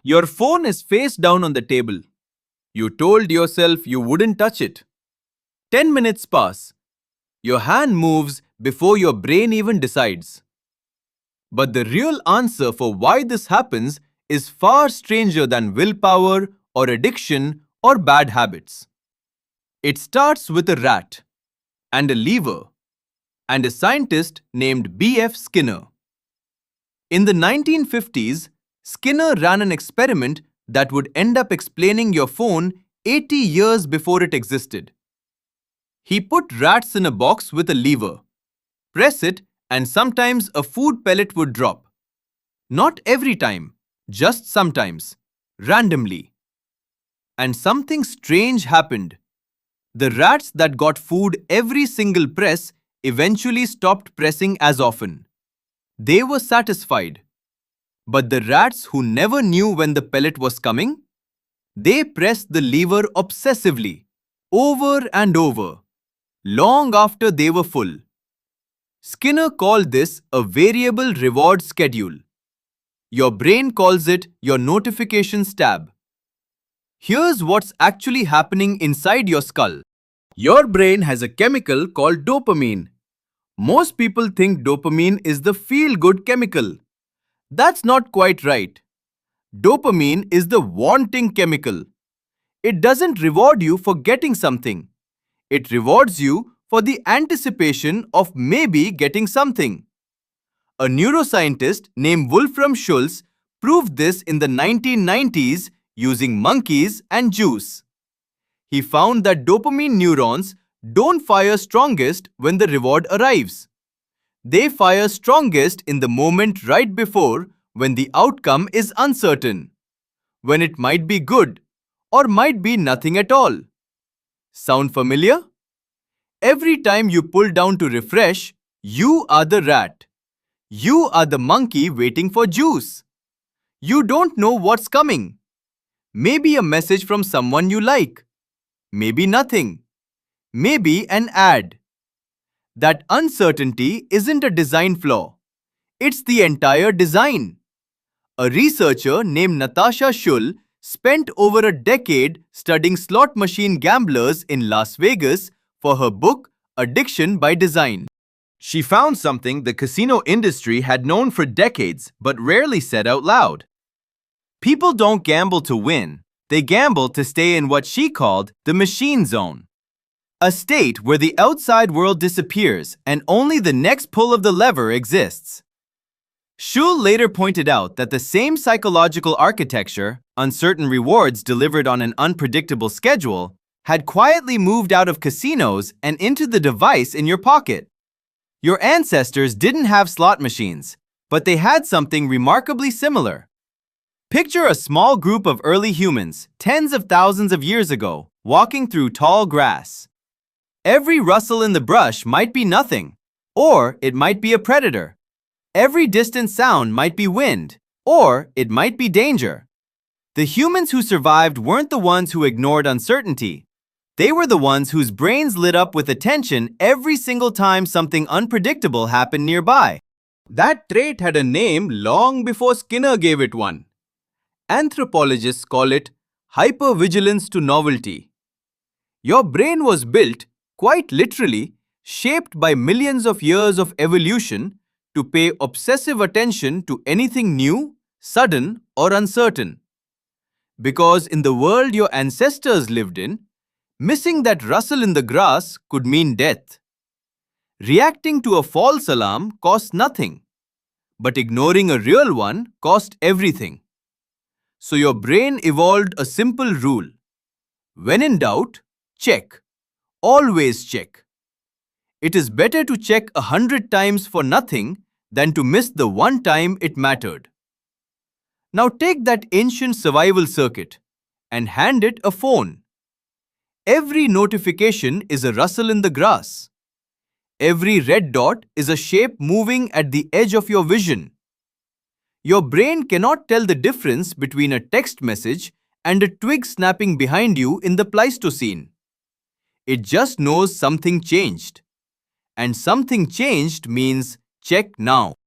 Your phone is face down on the table. You told yourself you wouldn't touch it. 10 minutes pass. Your hand moves before your brain even decides. But the real answer for why this happens is far stranger than willpower or addiction or bad habits. It starts with a rat and a lever and a scientist named B.F. Skinner. In the 1950s, Skinner ran an experiment that would end up explaining your phone 80 years before it existed. He put rats in a box with a lever. Press it and sometimes a food pellet would drop. Not every time, just sometimes, randomly. And something strange happened. The rats that got food every single press eventually stopped pressing as often. They were satisfied. But the rats who never knew when the pellet was coming, they pressed the lever obsessively, over and over, long after they were full. Skinner called this a variable reward schedule. Your brain calls it your notifications tab. Here's what's actually happening inside your skull. Your brain has a chemical called dopamine. Most people think dopamine is the feel-good chemical. That's not quite right. Dopamine is the wanting chemical. It doesn't reward you for getting something. It rewards you for the anticipation of maybe getting something. A neuroscientist named Wolfram Schultz proved this in the 1990s using monkeys and juice. He found that dopamine neurons don't fire strongest when the reward arrives. They fire strongest in the moment right before when the outcome is uncertain, when it might be good or might be nothing at all. Sound familiar? Every time you pull down to refresh, you are the rat. You are the monkey waiting for juice. You don't know what's coming. Maybe a message from someone you like. Maybe nothing. Maybe an ad. That uncertainty isn't a design flaw. It's the entire design. A researcher named Natasha Schull spent over a decade studying slot machine gamblers in Las Vegas for her book, Addiction by Design. She found something the casino industry had known for decades but rarely said out loud. People don't gamble to win. They gamble to stay in what she called the machine zone. A state where the outside world disappears and only the next pull of the lever exists. Schull later pointed out that the same psychological architecture, uncertain rewards delivered on an unpredictable schedule, had quietly moved out of casinos and into the device in your pocket. Your ancestors didn't have slot machines, but they had something remarkably similar. Picture a small group of early humans, tens of thousands of years ago, walking through tall grass. Every rustle in the brush might be nothing, or it might be a predator. Every distant sound might be wind, or it might be danger. The humans who survived weren't the ones who ignored uncertainty. They were the ones whose brains lit up with attention every single time something unpredictable happened nearby. That trait had a name long before Skinner gave it one. Anthropologists call it hypervigilance to novelty. Your brain was built, quite literally, shaped by millions of years of evolution to pay obsessive attention to anything new, sudden, or uncertain. Because in the world your ancestors lived in, missing that rustle in the grass could mean death. Reacting to a false alarm cost nothing, but ignoring a real one cost everything. So your brain evolved a simple rule. When in doubt, check. Always check. It is better to check 100 times for nothing than to miss the one time it mattered. Now take that ancient survival circuit and hand it a phone. Every notification is a rustle in the grass. Every red dot is a shape moving at the edge of your vision. Your brain cannot tell the difference between a text message and a twig snapping behind you in the Pleistocene. It just knows something changed. And something changed means check now.